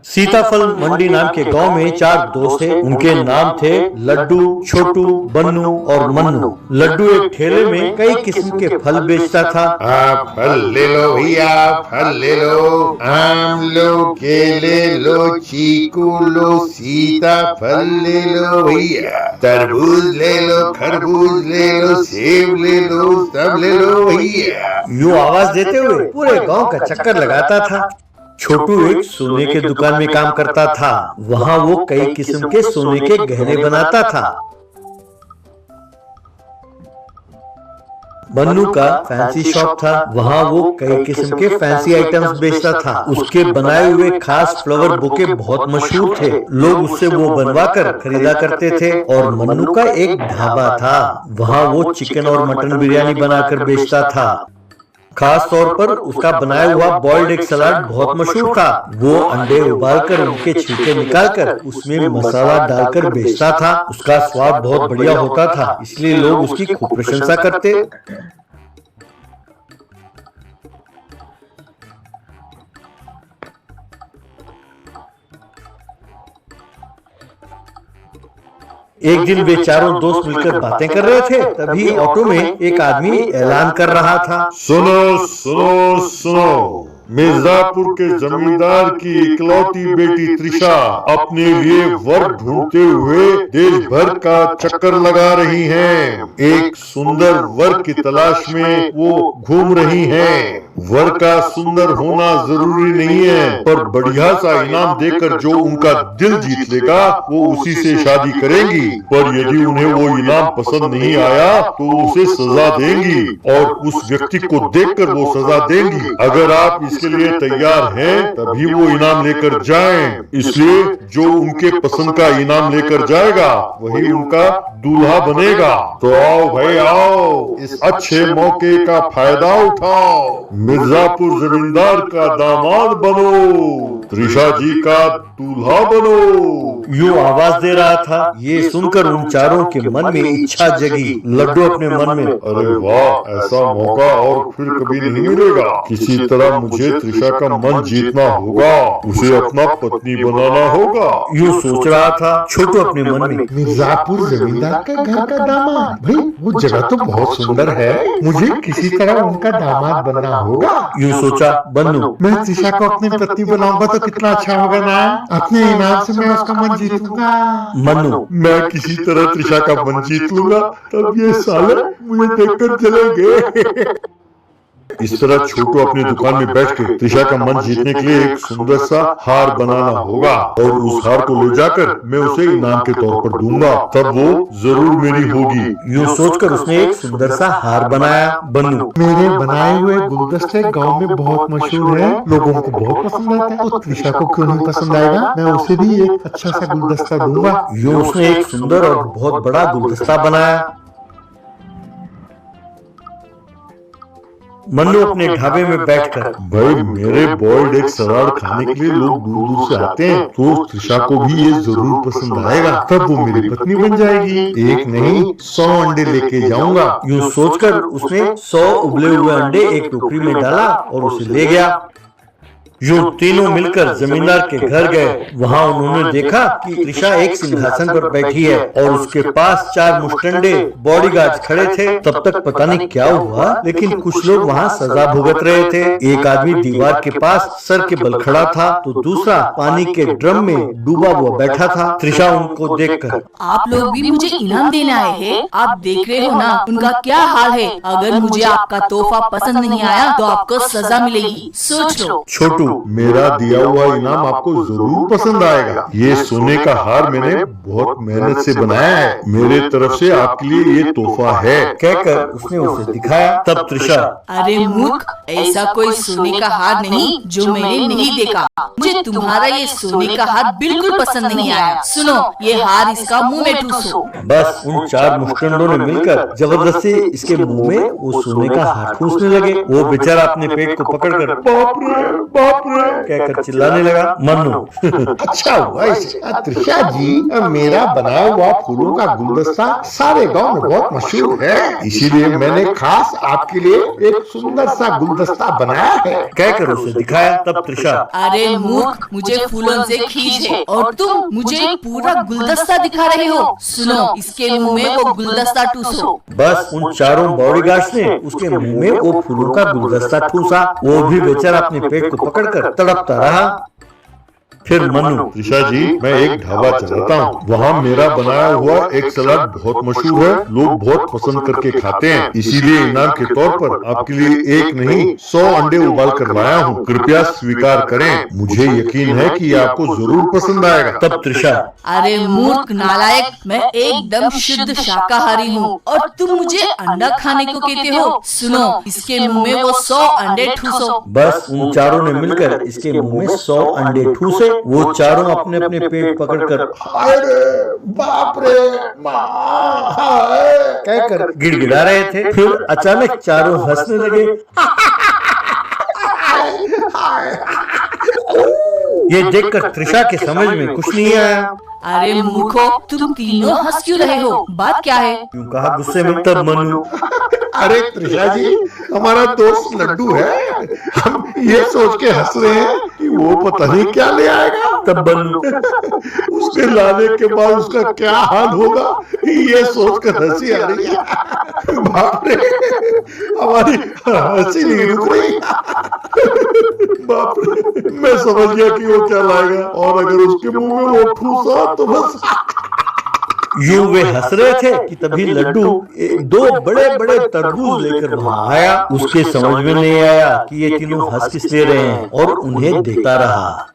सीताफल मंडी नाम के गांव में चार दोस्त थे। उनके नाम थे लड्डू, छोटू, बन्नू और मन्नू। लड्डू एक ठेले में कई किस्म के फल बेचता था। आप फल ले लो भैया, फल ले लो, आम लो, केले लो, चीकू लो, सीताफल ले लो भैया, तरबूज ले लो, खरबूज ले लो, सेब ले लो, सब ले लो भैया। यूं आवाज देते हुए पूरे गांव का चक्कर लगाता था। छोटू एक सोने के दुकान में काम करता था। वहाँ वो कई किस्म के सोने के गहने बनाता था। बन्नू का फैंसी शॉप था। वहाँ वो कई किस्म के फैंसी आइटम्स बेचता था। उसके बनाए हुए खास फ्लावर बुके बहुत मशहूर थे। लोग उससे वो बनवा कर खरीदा करते थे। और मन्नू का एक ढाबा था। वहाँ वो चिकन और मटन बिरयानी बनाकर बेचता था। खास तौर पर उसका बनाया हुआ बॉइल्ड एग सलाद बहुत मशहूर था। वो अंडे उबालकर उनके छिलके निकालकर उसमें मसाला डालकर बेचता था। उसका स्वाद बहुत बढ़िया होता था, इसलिए लोग उसकी खूब प्रशंसा करते। एक दिन वे चारों दोस्त मिलकर बातें कर रहे थे। तभी ऑटो में एक आदमी ऐलान कर रहा था, सुनो सुनो सुनो, मिर्जापुर के जमींदार की इकलौती बेटी त्रिशा अपने लिए वर ढूंढते हुए देश भर का चक्कर लगा रही हैं। एक सुंदर वर की तलाश में वो घूम रही हैं। वर का सुंदर होना जरूरी नहीं है, पर बढ़िया सा इनाम देकर जो उनका दिल जीत लेगा वो उसी से शादी करेंगी। पर यदि उन्हें वो इनाम पसंद नहीं आया तो उसे सजा देंगी और उस व्यक्ति को देखकर वो सजा देंगी। अगर आप इसके लिए तैयार हैं तभी वो इनाम लेकर जाएं। इसलिए जो उनके पसंद का इनाम लेकर जाएगा वही उनका दूल्हा बनेगा। तो आओ भाई आओ, इस अच्छे मौके का फायदा उठाओ, मिर्जापुर जमींदार का दामाद बनो, त्रिशा जी का दूल्हा बनो। यूं आवाज दे रहा था। ये सुनकर उन चारों के मन में इच्छा जगी। लड्डू अपने मन में, अरे वाह, ऐसा मौका और फिर कभी नहीं मिलेगा। किसी तरह मुझे त्रिशा का मन जीतना होगा, उसे अपना पत्नी बनाना होगा, यूं सोच रहा था। छोटू अपने मन में, मिर्जापुर जमींदार का घर का दामाद, भाई वो जगह तो बहुत सुंदर है, मुझे किसी तरह उनका दामाद बनना होगा। यूं सोचा बन्नू। मैं त्रिशा को अपनी पत्नी बनाऊंगा तो कितना अच्छा होगा ना। अपने इनाम से मैं उसका मन जीतूंगा। मन्नू, मैं किसी तरह त्रिशा का मन जीत लूंगा, तब ये साले मुझे देखकर चलेंगे। इस तरह छोटू अपनी दुकान में बैठ के त्रिशा का मन जीतने के लिए एक सुंदर सा हार बनाना होगा और उस हार को ले जाकर मैं उसे इनाम के तौर पर दूंगा, तब वो जरूर मेरी होगी। यूं सोचकर उसने एक सुंदर सा हार बनाया। बन्नू, मेरे बनाए हुए गुलदस्ते गांव में बहुत मशहूर है, लोगों को बहुत पसंद आता है, तो त्रिशा को क्यों नहीं पसंद आएगा। मैं उसे भी एक अच्छा सा गुलदस्ता दूंगा। यूं उसने एक सुंदर और बहुत बड़ा गुलदस्ता बनाया। मन्नू अपने ढाबे में बैठकर, भाई मेरे बॉइल्ड एग सलाद खाने के लिए लोग दूर दूर से आते हैं, तो त्रिशा को भी ये जरूर पसंद आएगा, तब वो मेरी पत्नी बन जाएगी। एक नहीं 100 अंडे लेके जाऊंगा। यूं सोचकर उसने 100 उबले हुए अंडे एक टोकरी में डाला और उसे ले गया। यूं तीनों मिलकर जमींदार के घर गए। वहाँ उन्होंने देखा कि त्रिशा एक सिंहासन पर बैठी है और उसके पास 4 मुस्टंडे बॉडीगार्ड खड़े थे। तब तक पता नहीं क्या हुआ, लेकिन कुछ लोग वहाँ सजा भुगत रहे थे। एक आदमी दीवार के पास सर के बल खड़ा था, तो दूसरा पानी के ड्रम में डूबा हुआ बैठा था। त्रिशा उनको देखकर, आप लोग भी मुझे इनाम देने आए हैं? आप देख रहे हो ना उनका क्या हाल है। अगर मुझे आपका तोहफा पसंद नहीं आया तो आपको सजा मिलेगी, सोच लो। छोटू, मेरा दिया हुआ इनाम आपको जरूर पसंद आएगा। ये सोने का हार मैंने बहुत मेहनत से बनाया है, मेरे तरफ से आपके लिए ये तोहफा है, कहकर उसने उसे दिखाया। तब त्रिशा, अरे मूर्ख, ऐसा कोई सोने का हार नहीं जो मैंने नहीं देखा। मुझे तुम्हारा ये सोने का हार बिल्कुल पसंद नहीं आया। सुनो, ये हार इसका मुंह में ठूसो। बस उन 4 मुस्टंडों ने मिलकर जबरदस्ती इसके मुंह में वो सोने का हार ठूसने लगे। वो बेचारा अपने पेट को पकड़कर बाप रे बाप बाप रे कहकर चिल्लाने लगा। मन्नू अच्छा हुआ इसे। त्रिशा जी, मेरा बनाया हुआ फूलों का गुलदस्ता सारे गांव में बहुत मशहूर है, इसीलिए मैंने खास आपके लिए एक सुंदर सा गुलदस्ता बनाया है, कहकर उसे दिखाया। तब त्रिशा, अरे मूर्ख, मुझे फूलों से खींच है और तुम मुझे एक पूरा गुलदस्ता दिखा रहे हो। सुनो, इसके मुंह में वो गुलदस्ता ठूसो। बस उन चारों बॉडीगार्ड्स ने उसके मुंह में वो फूलों का गुलदस्ता ठूसा। वो भी बेचारा अपने पेट को पकड़कर तड़पता रहा। फिर मन्नू, त्रिशा जी, मैं एक ढाबा चलाता हूँ, वहाँ मेरा बनाया हुआ एक सलाद बहुत मशहूर है, लोग बहुत पसंद करके खाते हैं, इसीलिए इनाम के तौर पर आपके लिए एक नहीं 100 अंडे उबाल कर लाया हूँ, कृपया स्वीकार करें, मुझे यकीन है कि आपको जरूर पसंद आएगा। तब त्रिशा, अरे मूर्ख नालायक, मैं एकदम शुद्ध शाकाहारी हूँ और तुम मुझे अंडा खाने को कहते हो। सुनो, इसके मुंह में वो 100 अंडे ठूसो। बस उन चारों ने मिलकर इसके मुंह में 100 अंडे ठूसे। वो चारों अपने अपने पेट पकड़कर अरे बाप रे माँ, कहकर गिड़गिड़ा रहे थे। फिर अचानक चारों हंसने लगे। ये देखकर त्रिशा के समझ में कुछ नहीं आया। अरे मूर्खो, तुम तीनों हंस क्यों रहे हो? बात क्या है? यूं कहा गुस्से में। तब मन्नू, अरे त्रिशा जी, हमारा दोस्त लड्डू है, हम ये सोच के हंस रहे हैं कि वो पता नहीं क्या ले आएगा। तब बन्नू, उसके लाने के बाद उसका क्या हाल होगा ये सोच कर हंसी आ रही है। बाप रे, हमारी हंसी नहीं रुक रही। बाप रे, मैं समझ गया कि वो क्या लाएगा, और अगर उसके मुंह में वो ठूसा तो बस। यूं वे हंस रहे थे कि तभी लड्डू 2 बड़े बड़े तरबूज लेकर वहां आया। उसके समझ में नहीं आया कि ये तीनों हंस किस ले रहे हैं और उन्हें देखता रहा।